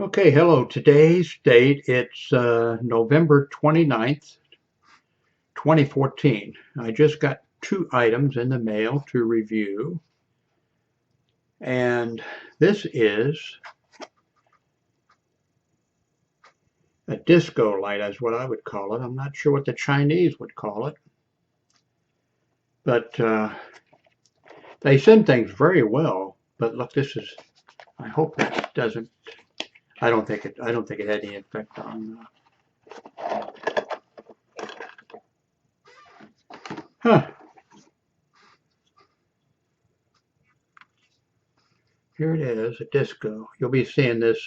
Okay, hello. Today's date, it's November 29th, 2014. I just got two items in the mail to review. And this is a disco light, is what I would call it. I'm not sure what the Chinese would call it. But they send things very well. But look, I hope that doesn't, I don't think it had any effect on, Here it is, a disco. You'll be seeing this.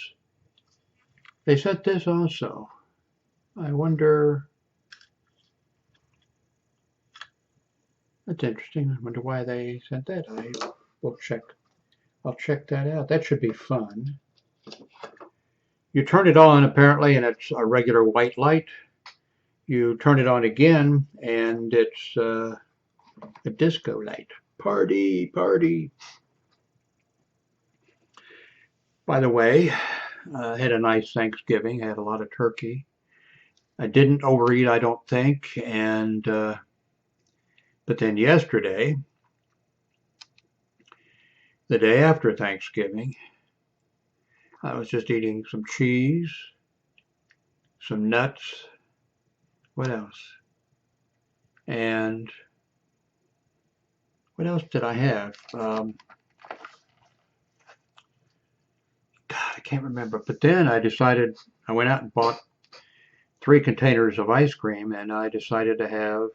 They sent this also. I wonder, that's interesting. I wonder why they sent that. I'll check that out. That should be fun. You turn it on apparently and it's a regular white light. You turn it on again and it's a disco light. Party, party. By the way, I had a nice Thanksgiving. I had a lot of turkey. I didn't overeat, I don't think, and but then yesterday, the day after Thanksgiving, I was just eating some cheese, some nuts, what else? And what else did I have? God, I can't remember. But then I decided, I went out and bought 3 containers of ice cream, and I decided to have,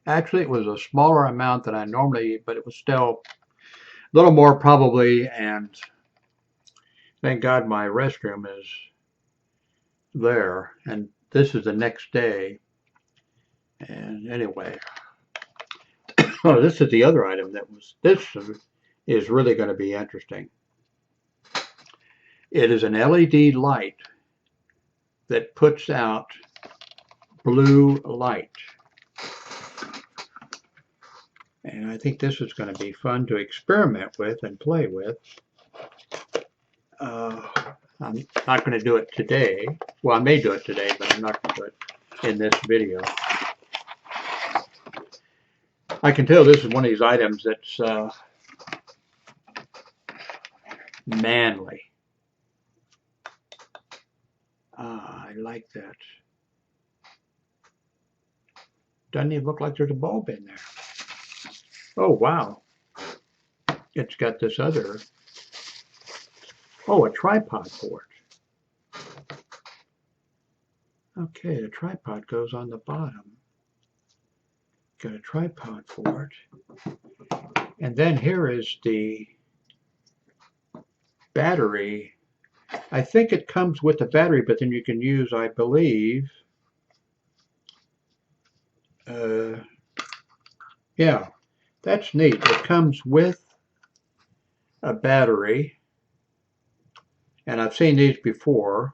actually it was a smaller amount than I normally eat, but it was still a little more probably, and thank God my restroom is there. And this is the next day. And anyway, oh, this is the other item this is really going to be interesting. It is an LED light that puts out blue light. And I think this is going to be fun to experiment with and play with. I'm not going to do it today. Well, I may do it today, but I'm not going to do it in this video. I can tell this is one of these items that's manly. I like that. Doesn't even look like there's a bulb in there. Oh, wow. It's got this other, a tripod for it. Okay, the tripod goes on the bottom. Got a tripod for it. And then here is the battery. I think it comes with the battery, but then you can use, I believe, yeah, that's neat. It comes with a battery, and I've seen these before.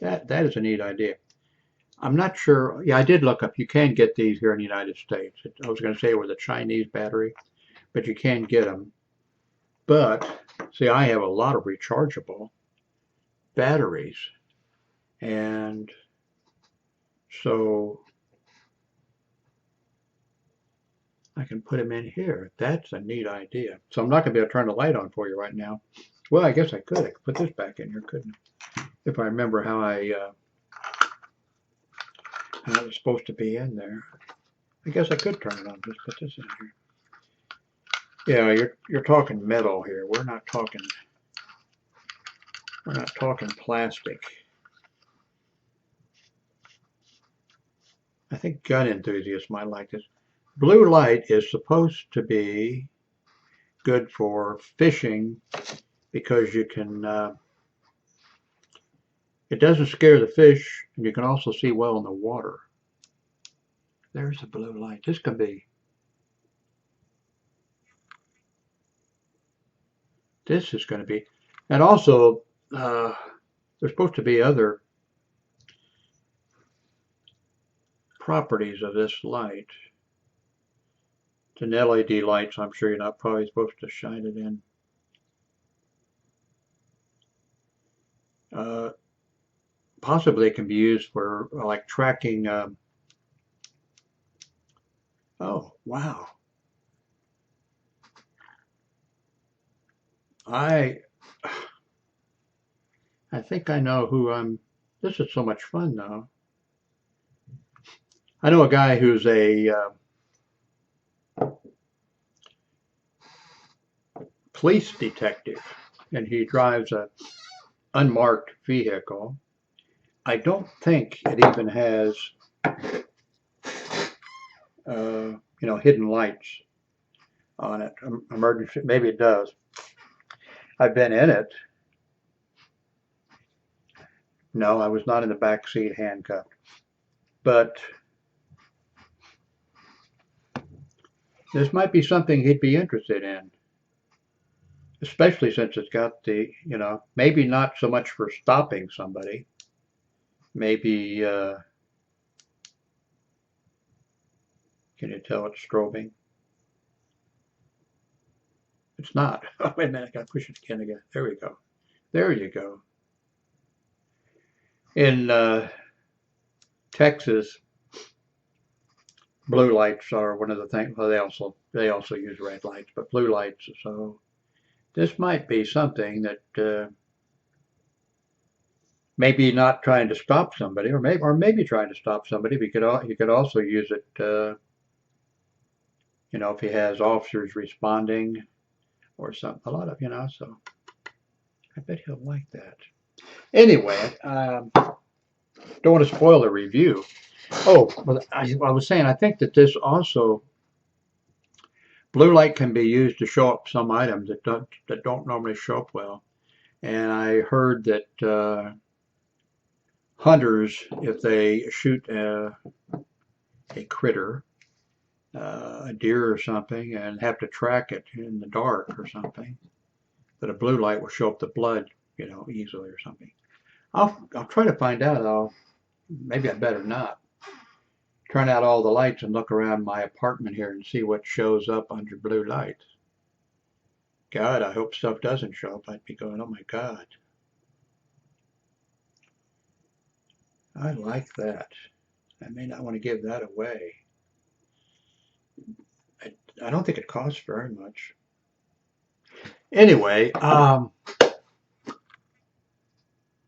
That is a neat idea. I'm not sure. Yeah, I did look up. You can get these here in the United States. I was going to say it was a Chinese battery, but you can get them. But see, I have a lot of rechargeable batteries, and so I can put them in here. That's a neat idea. So I'm not going to be able to turn the light on for you right now. Well, I guess I could. I could put this back in here, couldn't I? If I remember how it was supposed to be in there. I guess I could turn it on. Just put this in here. Yeah, you're talking metal here. We're not talking plastic. I think gun enthusiasts might like this. Blue light is supposed to be good for fishing because you can, it doesn't scare the fish, and you can also see well in the water. There's the blue light. This could be, this is going to be, and also there's supposed to be other properties of this light. It's an LED light, so I'm sure you're not probably supposed to shine it in Possibly it can be used for like tracking. Oh, wow. I I think I know who I'm. This is so much fun though. I know a guy who's a police detective, and he drives a unmarked vehicle. I don't think it even has, hidden lights on it. Emergency, maybe it does. I've been in it. No, I was not in the back seat handcuffed. But this might be something he'd be interested in, especially since it's got the, maybe not so much for stopping somebody. Maybe, can you tell it's strobing? It's not. Oh, wait a minute, I got to push it again. There we go. There you go. In Texas, blue lights are one of the things. Well, they also use red lights, but blue lights. So this might be something that maybe not trying to stop somebody, or maybe trying to stop somebody. But you could also use it. If he has officers responding or something. A lot of So I bet he'll like that. Anyway, don't want to spoil the review. Oh, well, I was saying I think that this also blue light can be used to show up some items that don't normally show up well. And I heard that hunters, if they shoot a critter, a deer or something, and have to track it in the dark or something, that a blue light will show up the blood, easily or something. I'll try to find out. Maybe I better not turn out all the lights and look around my apartment here and see what shows up under blue lights. God, I hope stuff doesn't show up. I'd be going, oh my God. I like that. I may not want to give that away. I don't think it costs very much. Anyway,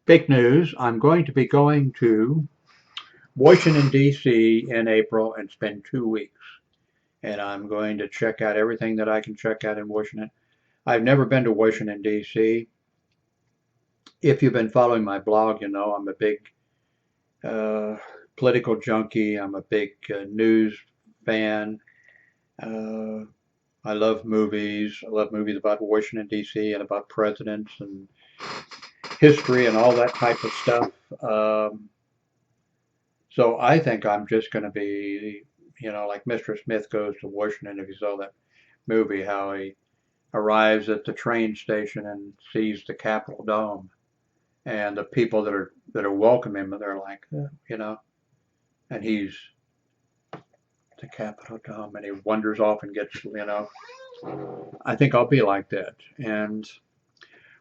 big news. I'm going to be going to Washington, D.C. in April and spend 2 weeks. And I'm going to check out everything that I can check out in Washington. I've never been to Washington, D.C. If you've been following my blog, I'm a big political junkie. I'm a big news fan. I love movies. I love movies about Washington, D.C. and about presidents and history and all that type of stuff. So I think I'm just going to be, like Mr. Smith Goes to Washington. If you saw that movie, how he arrives at the train station and sees the Capitol Dome, and the people that are welcoming him, they're like, and he's the Capitol Dome, and he wanders off and gets, I think I'll be like that. And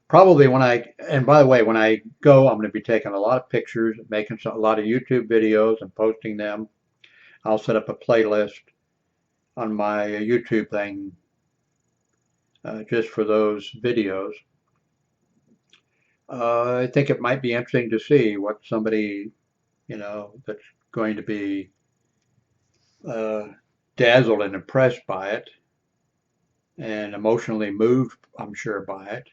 probably and by the way, when I go, I'm going to be taking a lot of pictures, making a lot of YouTube videos and posting them. I'll set up a playlist on my YouTube thing just for those videos. I think it might be interesting to see what somebody, that's going to be dazzled and impressed by it and emotionally moved, I'm sure, by it,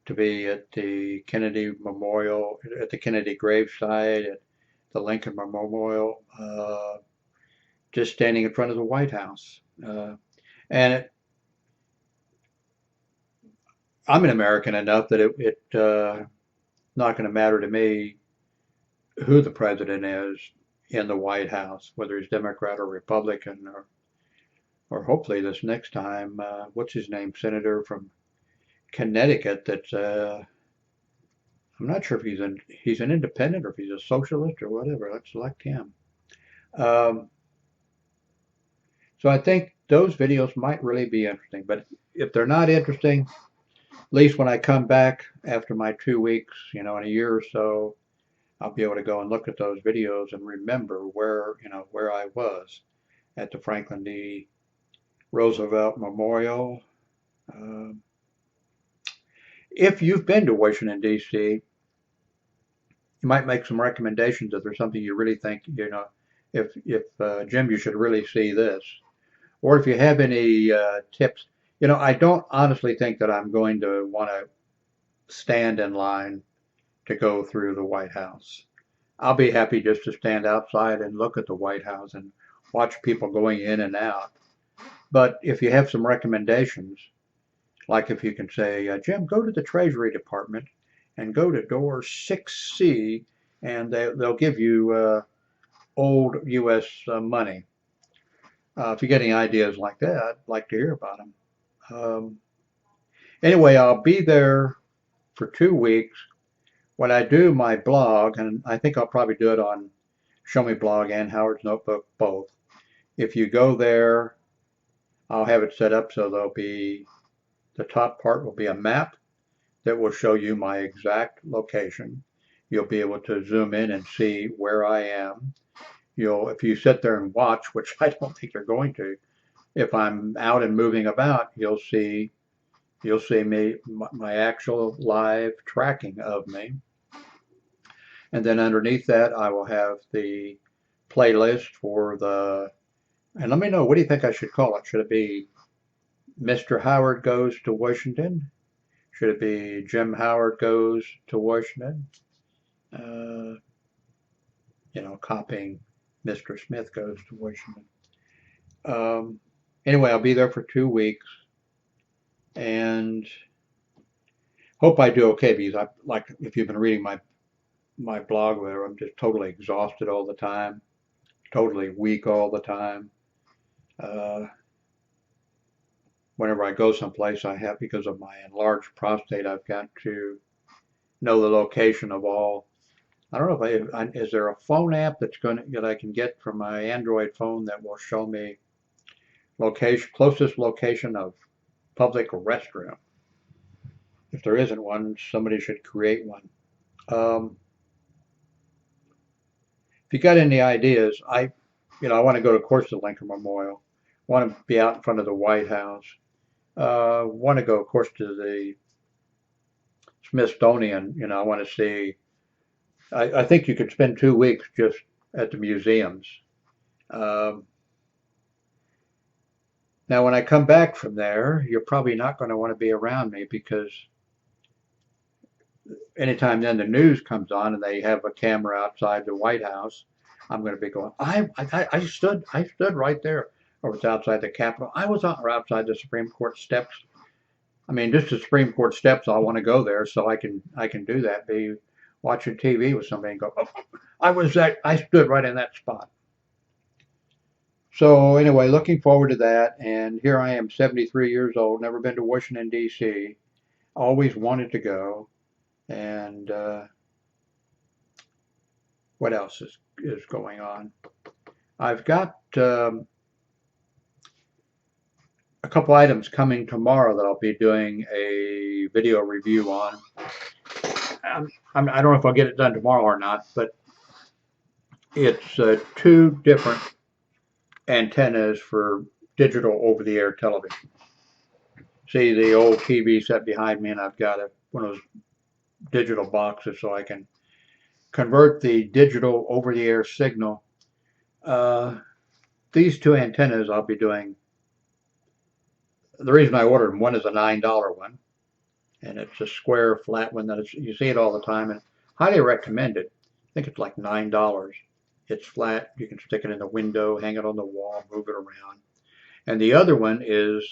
to be at the Kennedy Memorial, at the Kennedy gravesite, at the Lincoln Memorial, just standing in front of the White House. And I'm an American enough that it's not going to matter to me who the president is in the White House, whether he's Democrat or Republican, or hopefully this next time, what's his name, senator from Connecticut. That's I'm not sure if he's an independent or if he's a socialist or whatever. Let's select him. So I think those videos might really be interesting. But if they're not interesting, least when I come back after my 2 weeks, in a year or so, I'll be able to go and look at those videos and remember where I was at the Franklin D. Roosevelt Memorial. Um, if you've been to Washington, D.C., you might make some recommendations if there's something you really think, if Jim, you should really see this. Or if you have any tips. I don't honestly think that I'm going to want to stand in line to go through the White House. I'll be happy just to stand outside and look at the White House and watch people going in and out. But if you have some recommendations, like if you can say, Jim, go to the Treasury Department and go to door 6C, and they'll give you old U.S. money. If you get any ideas like that, I'd like to hear about them. Anyway, I'll be there for 2 weeks. When I do my blog, and I think I'll probably do it on ShowMe Blog and Howard's Notebook both. If you go there, I'll have it set up so the top part will be a map that will show you my exact location. You'll be able to zoom in and see where I am. If you sit there and watch, which I don't think you're going to, if I'm out and moving about, you'll see me, my actual live tracking of me. And then underneath that, I will have the playlist and let me know, what do you think I should call it? Should it be Mr. Howard Goes to Washington? Should it be Jim Howard Goes to Washington? Copying Mr. Smith Goes to Washington. Anyway, I'll be there for 2 weeks and hope I do okay, because if you've been reading my blog there, I'm just totally exhausted all the time, totally weak all the time. Whenever I go someplace, because of my enlarged prostate, I've got to know the location of all. I don't know is there a phone app that I can get from my Android phone that will show me closest location of public restroom? If there isn't one, somebody should create one. If you got any ideas, I want to go, of course, to Lincoln Memorial. I want to be out in front of the White House. Want to go, of course, to the Smithsonian. I want to see. I think you could spend 2 weeks just at the museums. Now, when I come back from there, you're probably not going to want to be around me, because anytime then the news comes on and they have a camera outside the White House, I'm going to be going, I stood right there, or it's outside the Capitol. I was outside the Supreme Court steps. I mean, just the Supreme Court steps, I want to go there so I can do that, be watching TV with somebody and go, oh, I stood right in that spot. So anyway, looking forward to that. And here I am, 73 years old, never been to Washington, D.C., always wanted to go. And what else is going on? I've got a couple items coming tomorrow that I'll be doing a video review on. I don't know if I'll get it done tomorrow or not, but it's 2 different antennas for digital over-the-air television. See the old TV set behind me, and I've got one of those digital boxes so I can convert the digital over-the-air signal. These 2 antennas I'll be doing. The reason I ordered them, one is a $9 one, and it's a square flat one you see it all the time, and highly recommend it. I think it's like $9. It's flat. You can stick it in the window, hang it on the wall, move it around. And the other one is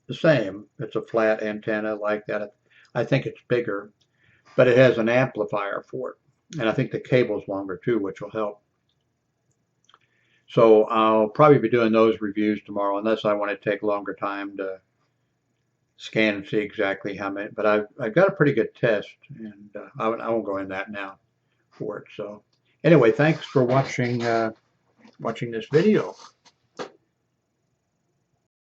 the same. It's a flat antenna like that. I think it's bigger, but it has an amplifier for it. And I think the cable's longer too, which will help. So I'll probably be doing those reviews tomorrow, unless I want to take longer time to scan and see exactly how many. But I've got a pretty good test, and I won't go into that now for it. So anyway, thanks for watching this video.